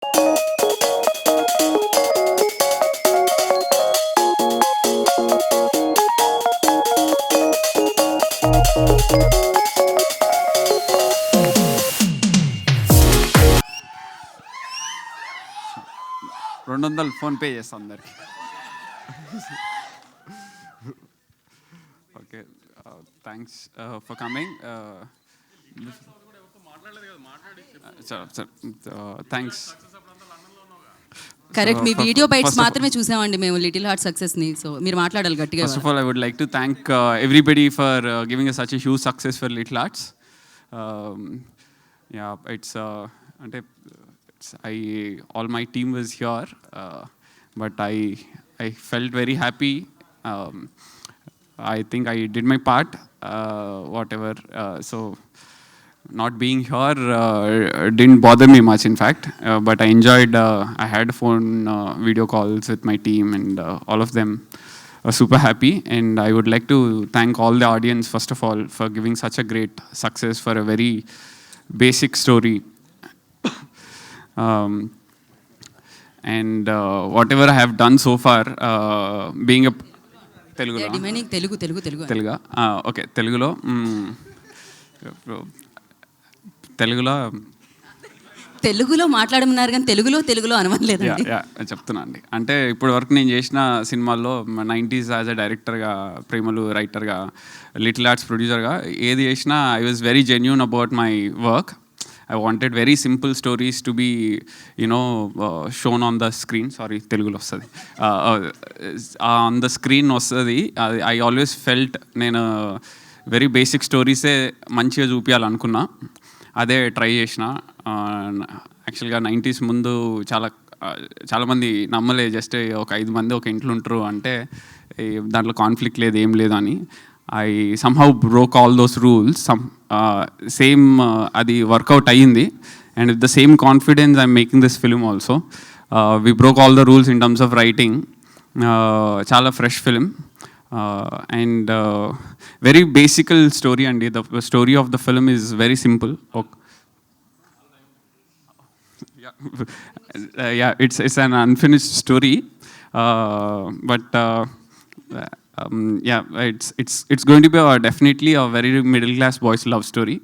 $200 PhonePe చేస్తాం అందరికి. Okay, thanks for coming. Thanks. Correct, మీ వీడియో బైట్స్ మాత్రమే చూసామండి మేము లిటిల్ హార్ట్ సక్సెస్ని. సో మీరు మాట్లాడాలి గట్టిగా. First of all I would like to thank everybody for giving us such a huge success for Little Hearts. Yeah, it's అంటే all my team was here, but I felt very happy. I think I did my part, whatever. So not being here didn't bother me much, in fact, but I enjoyed. I had phone video calls with my team, and all of them are super happy. And I would like to thank all the audience, first of all, for giving such a great success for a very basic story. And whatever I have done so far, being a తెలుగులో okay, తెలుగులో మాట్లాడమన్నారు కానీ తెలుగులో అనవలేదు. చెప్తున్నా అండి. అంటే ఇప్పటి వరకు నేను చేసిన సినిమాల్లో 90s యాజ్ అ డైరెక్టర్గా, ప్రేమలు రైటర్గా, లిటిల్ ఆర్ట్స్ ప్రొడ్యూసర్గా ఏది చేసినా I was very genuine about my work. I wanted very simple stories to be, shown on the screen. Sorry, Telugulo vastadi. On the screen vastadi. I always felt nenu very basic stories e manchiga చూపియాలనుకున్నా. అదే try చేసిన. యాక్చువల్గా 90s ముందు చాలా మంది నమ్మలే, just ఒక 5 మంది ఒక ఇంట్లో ఉంటారు అంటే దాంట్లో కాన్ఫ్లిక్ట్ లేదు, ఏం లేదు అని. I somehow broke all those rules. Same adi workout ayindi, and with the same confidence I'm making this film also. We broke all the rules in terms of writing. Chala fresh film, and very basic story, and the story of the film is very simple. Okay. Yeah, it's an unfinished story, but it's going to be definitely a very middle class boys love story.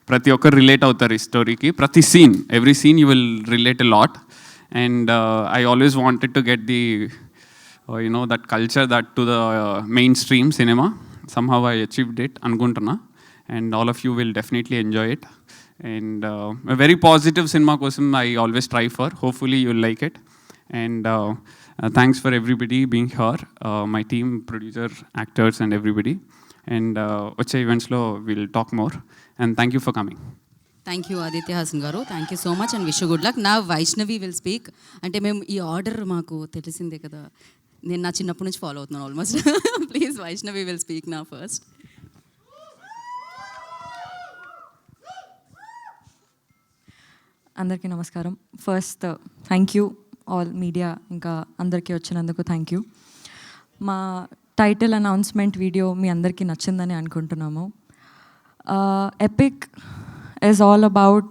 ప్రతి ఒక్కరు relate అవుతారు ఈ స్టోరీకి. ప్రతి scene, every scene you will relate a lot. And I always wanted to get the that culture that to the main stream cinema. Somehow I achieved it అనుకుంటున్నా. And all of you will definitely enjoy it. And very positive cinema కోసం I always try for. Hopefully you will like it. And thanks for everybody being here, my team, producer, actors, and everybody. And vache events lo we'll talk more. And thank you for coming. Thank you Aditya Hasan garu. Thank you so much and wish you good luck. Now Vaishnavi will speak. Ante mem ee order maaku telisinde kada, నేను నా చిన్నప్పటి నుంచి follow అవుతున్నాను almost. Please Vaishnavi will speak నా first. అందరికీ నమస్కారం. First thank you all media, ఇంకా అందరికీ వచ్చినందుకు థ్యాంక్ యూ. మా టైటిల్ అనౌన్స్మెంట్ వీడియో మీ అందరికీ నచ్చిందని అనుకుంటున్నాము. Epic is all about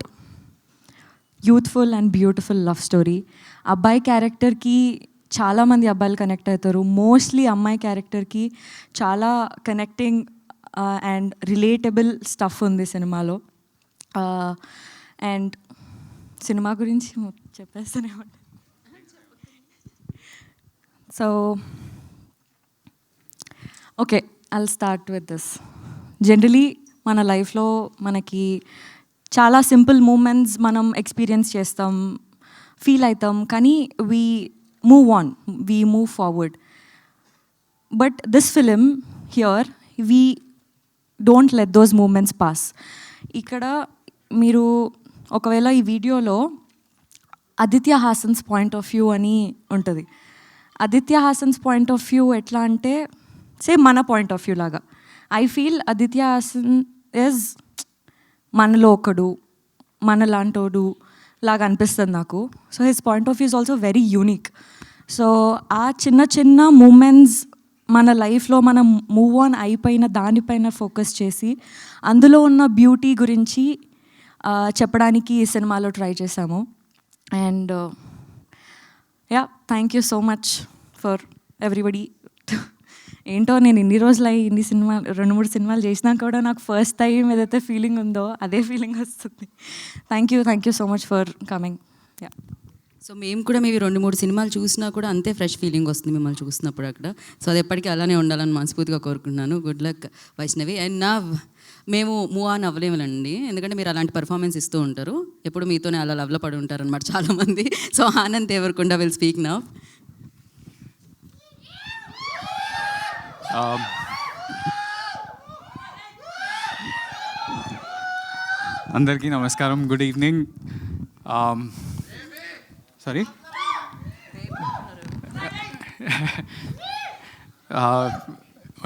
youthful and beautiful love story. అబ్బాయి క్యారెక్టర్కి చాలామంది అబ్బాయిలు కనెక్ట్ అవుతారు. మోస్ట్లీ అమ్మాయి క్యారెక్టర్కి చాలా కనెక్టింగ్ అండ్ రిలేటబుల్ స్టఫ్ ఉంది సినిమాలో. అండ్ సినిమా గురించి చెప్పేస్తూనే ఉంటాను. So okay, I'll start with this. Generally మన లైఫ్లో మనకి చాలా సింపుల్ మూమెంట్స్ మనం ఎక్స్పీరియన్స్ చేస్తాం, ఫీల్ అవుతాం, కానీ we move on, we move forward. But this film here we don't let those moments pass. ఇక్కడ మీరు ఒకవేళ ఈ వీడియోలో Aditya Hasan's point of view అని ఉంటుంది. Aditya Hasan's point of view ఎట్లా అంటే సేమ్ మన పాయింట్ ఆఫ్ వ్యూ లాగా. I feel Aditya Hasan is మనలో ఒకడు, మనలాంటోడు లాగా అనిపిస్తుంది నాకు. So his point of view is also very unique. So ఆ చిన్న చిన్న మూమెంట్స్ మన లైఫ్లో మనం మూవ్ ఆన్ అయిపోయిన దానిపైన ఫోకస్ చేసి అందులో ఉన్న బ్యూటీ గురించి చెప్పడానికి ఈ సినిమాలో ట్రై చేశాము. And yeah, thank you so much for everybody. ఏంటో నేను ఇన్ని రోజులు అయ్యి ఇన్ని సినిమాలు 2-3 సినిమాలు చేసినా కూడా నాకు ఫస్ట్ టైం ఏదైతే ఫీలింగ్ ఉందో అదే ఫీలింగ్ వస్తుంది. Thank you so much for coming. Yeah, so మేము కూడా మీవి 2-3 సినిమాలు చూసినా కూడా అంతే ఫ్రెష్ ఫీలింగ్ వస్తుంది మిమ్మల్ని చూసినప్పుడు అక్కడ. సో అది ఎప్పటికీ అలానే ఉండాలని మనస్ఫూర్తిగా కోరుకుంటున్నాను. Good luck Vaishnavi. అండ్ నా మేము మూవ్ ఆన్ అవ్వలేములండి, ఎందుకంటే మీరు అలాంటి పర్ఫార్మెన్స్ ఇస్తూ ఉంటారు, ఎప్పుడు మీతోనే అలా లవ్లో పడి ఉంటారు అనమాట చాలామంది. So Anand Deverakonda will speak now. అందరికీ నమస్కారం, గుడ్ ఈవినింగ్. సారీ,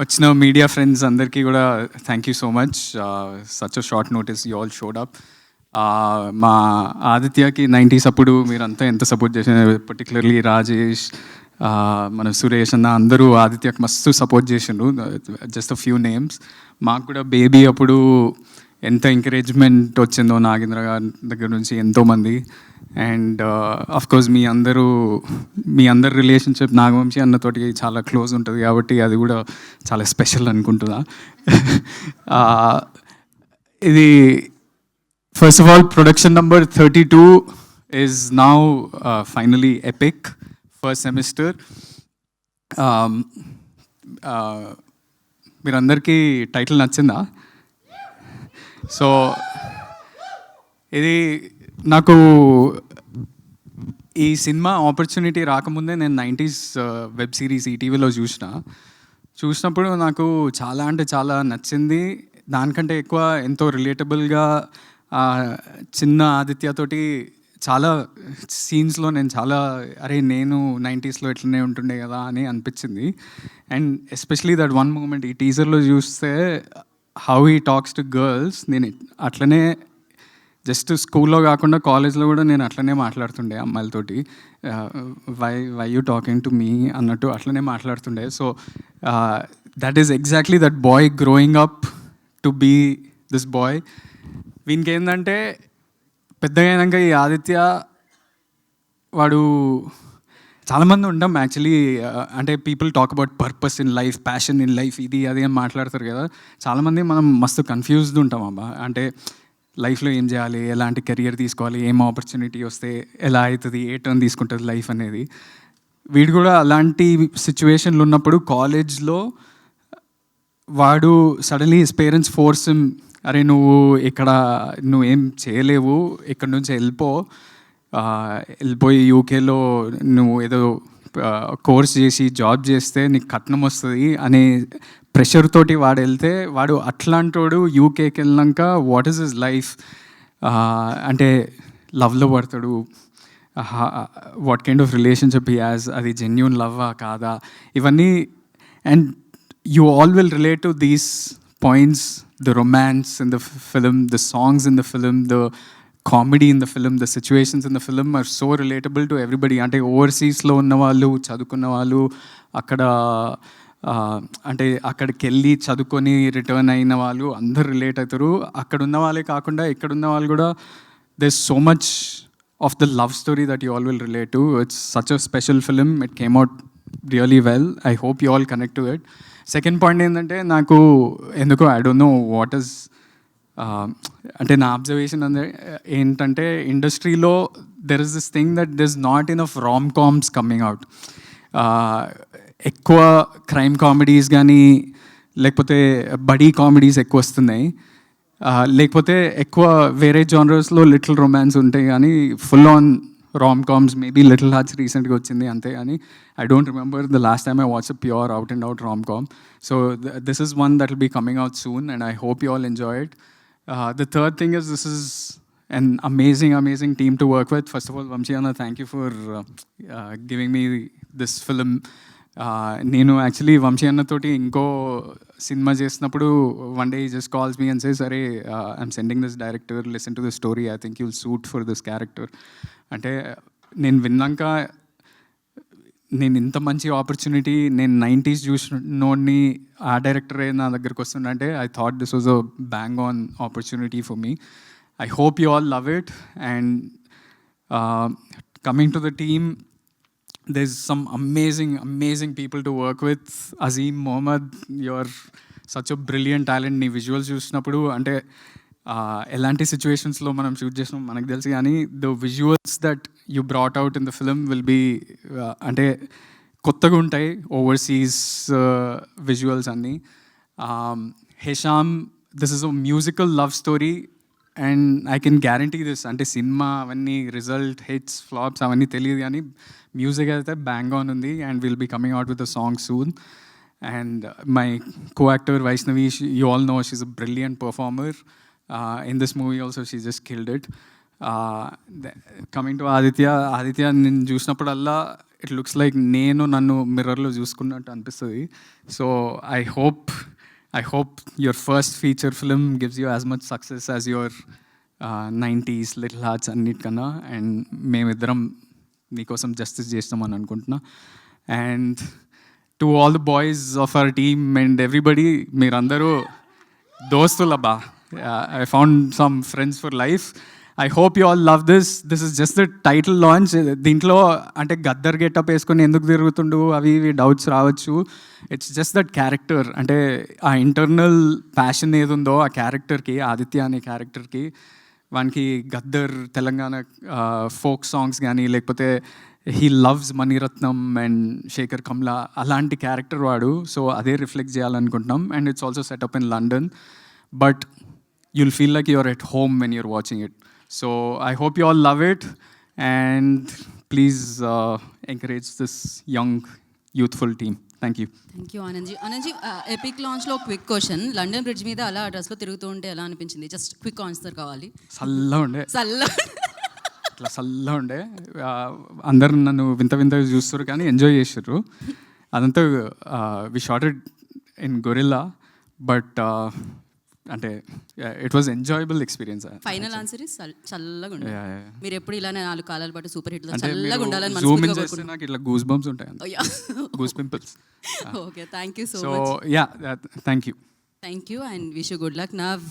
వచ్చిన మీడియా ఫ్రెండ్స్ అందరికీ కూడా thank you so much. Such a short notice you all showed up. మా ఆదిత్యకి 90s అప్పుడు మీరంతా ఎంత సపోర్ట్ చేసిన, పర్టికులర్లీ రాజేష్, మన సురేష్ అన్న అందరూ ఆదిత్యకి మస్తు సపోర్ట్ చేసిండ్రు. Just a few names. మాకు కూడా బేబీ అప్పుడు ఎంత ఎంకరేజ్మెంట్ వచ్చిందో నాగేంద్ర గారి దగ్గర నుంచి ఎంతోమంది. అండ్ అఫ్కోర్స్ మీ అందరి రిలేషన్షిప్ నాగవంశీ అన్నతోటి చాలా క్లోజ్ ఉంటుంది కాబట్టి అది కూడా చాలా స్పెషల్ అనుకుంటున్నా. ఇది first of all production number 32 is now finally epic. First semester. మీరందరికీ టైటిల్ నచ్చిందా? సో ఇది నాకు ఈ సినిమా ఆపర్చునిటీ రాకముందే నేను 90s వెబ్ సిరీస్ ఈటీవీలో చూసినప్పుడు నాకు చాలా అంటే చాలా నచ్చింది. దానికంటే ఎక్కువ ఎంతో రిలేటబుల్గా చిన్న ఆదిత్యతోటి చాలా సీన్స్లో నేను నేను 90sలో ఎట్లనే ఉంటుండే కదా అని అనిపించింది. And especially that one moment ఈ టీజర్లో చూస్తే how he talks to girls, నేను అట్లనే జస్ట్ స్కూల్లో కాకుండా కాలేజ్లో కూడా నేను అట్లనే మాట్లాడుతుండే అమ్మాయిలతోటి. Why you talking to me అన్నట్టు అట్లనే మాట్లాడుతుండే. So that is exactly that boy growing up to be this boy. వీనికి ఏంటంటే పెద్దగా అయినాక ఈ ఆదిత్య వాడు చాలామంది ఉంటాం యాక్చువల్లీ, అంటే people talk about purpose in life, passion in life, ఇది అది అని మాట్లాడతారు కదా. చాలామంది మనం మస్తు కన్ఫ్యూజ్డ్ ఉంటాం అబ్బా, అంటే లైఫ్లో ఏం చేయాలి, ఎలాంటి కెరియర్ తీసుకోవాలి, ఏం ఆపర్చునిటీ వస్తే ఎలా అవుతుంది, ఏ టర్న్ తీసుకుంటుంది లైఫ్ అనేది. వీడు కూడా అలాంటి సిచ్యువేషన్లు ఉన్నప్పుడు కాలేజ్లో వాడు suddenly his parents force him, అరే నువ్వేం చేయలేవు, ఇక్కడ నుంచి వెళ్ళిపోయి యూకేలో నువ్వు ఏదో కోర్స్ చేసి జాబ్ చేస్తే నీకు కట్నం వస్తుంది అనే ప్రెషర్ తోటి వాడు వెళ్తే, వాడు అట్లాంటోడు యూకేకి వెళ్ళినాక వాట్ ఈస్ హిస్ లైఫ్, అంటే లవ్లో పడతాడు, what kind of relationship he has, అది జెన్యూన్ లవ్వా కాదా, ఇవన్నీ. And you all will relate to these points, the romance in the film, the songs in the film, the comedy in the film, the situations in the film are so relatable to everybody. అంటే ఓవర్సీస్లో ఉన్న వాళ్ళు, చదువుకున్న వాళ్ళు, అంటే అక్కడికి వెళ్ళి చదువుకొని return అయిన వాళ్ళు అందరు రిలేట్ అవుతారు. అక్కడ ఉన్న వాళ్ళే కాకుండా ఇక్కడ ఉన్న వాళ్ళు కూడా there's so much of the love story that you all will relate to. It's such a special film. It came out really well. I hope you all connect to it. Second point ఏంటంటే, నాకు ఎందుకో I don't know what is, అంటే నా observation ఏంటంటే ఇండస్ట్రీలో there is this thing that there is not enough Ram comms coming out. ఎక్కువ crime comedies కానీ లేకపోతే బడీ కామెడీస్ ఎక్కువ వస్తున్నాయి, లేకపోతే ఎక్కువ వేరే జానర్స్లో లిటిల్ రొమాన్స్ ఉంటాయి కానీ full on rom coms. Maybe little hearts రీసెంట్గా వచ్చింది అంతే, కానీ I don't remember the last time I watch a pure out and out rom com. So this is one that will be coming out soon and I hope you all enjoy it. The third thing is this is an amazing team to work with. First of all, Vamshi Anna, thank you for giving me this film. నేను actually Vamshi అన్నతోటి ఇంకో cinema చేసినప్పుడు one day just calls me and says, అరే I'm sending this director, listen to this story, I think you'll suit for this character. అంటే నేను విన్నాక నేను ఇంత మంచి ఆపర్చునిటీ, నేను 90s చూసినోడిని ఆ డైరెక్టరే నా దగ్గరికి వస్తుందంటే I thought this was a bang on opportunity for me. I hope you all love it, and Coming to the team, there's some amazing people to work with. Azim, Mohammed, you're such a brilliant talent. నీ visuals చూసినప్పుడు అంటే ఎలాంటి సిచ్యువేషన్స్లో మనం shoot చేసినాం మనకు తెలుసు, కానీ the visuals that you brought out in the film will be అంటే కొత్తగా ఉంటాయి. ఓవర్సీస్ విజువల్స్ అన్నీ. Hesham, this is a musical love story and I can guarantee this. అంటే సినిమా అవన్నీ రిజల్ట్ హిట్స్ ఫ్లాప్స్ అవన్నీ తెలియదు, కానీ మ్యూజిక్ అయితే బ్యాంగ్ ఆన్ ఉంది and will be coming out with a song soon. And my co-actor Vaishnavi, you all know she's a brilliant performer. In this movie also she just killed it. Coming to Aditya నేను చూసినప్పుడల్లా it looks like నేను నన్ను మిర్రర్లో చూసుకున్నట్టు అనిపిస్తుంది. So I hope your first feature film gives you as much success as your 90s Little Hearts అన్నిటికన్నా, and మేమిద్దరం నీకోసం జస్టిస్ చేస్తామని అనుకుంటున్నా. And to all the boys of our team and everybody, మీరందరూ దోస్తులబ్బా. I found some friends for life. I hope you all love this. This is just the title launch. దీంట్లో అంటే Gaddar getup వేసుకొని ఎందుకు తిరుగుతుండు అవి ఇవి డౌట్స్ రావచ్చు. ఇట్స్ జస్ట్ దట్ క్యారెక్టర్, అంటే ఆ ఇంటర్నల్ ప్యాషన్ ఏది ఉందో ఆ క్యారెక్టర్కి, ఆదిత్య అనే క్యారెక్టర్కి, వానికి గద్దర్ తెలంగాణ ఫోక్ సాంగ్స్ కానీ లేకపోతే he loves Mani Ratnam and Sekhar Kammula అలాంటి క్యారెక్టర్ వాడు. సో అదే రిఫ్లెక్ట్ చేయాలనుకుంటున్నాం. And it's also set up in London, but you'll feel like you're at home when you're watching it. So I hope you all love it, and please encourage this young youthful team. Thank you. Thank you Anand ji. Epic లాంచ్లో quick question, London bridge మీద అలా డ్రెస్లో తిరుగుతూ ఉంటే ఎలా అనిపించింది? Just quick answer కావాలి. చల్లగా ఉండే అందరు నన్ను వింతగా చూస్తారు కానీ ఎంజాయ్ చేసారు. అదంతా వి షార్టెడ్ ఇన్ గొరిల్లా, బట్ అంటే it was enjoyable experience. Final answer is చల్లగా ఉండే. మీరు ఎప్పుడు ఇలానే 4 కాలాల పాటు సూపర్ హిట్ చల్లగా ఉండాలని జూమ్ ఇన్ చేస్తే నాకు ఇట్లా గూస్ బంప్స్ ఉంటాయి, goose pimples. Okay, thank you so so much. Yeah, thank you and wish you good luck. Now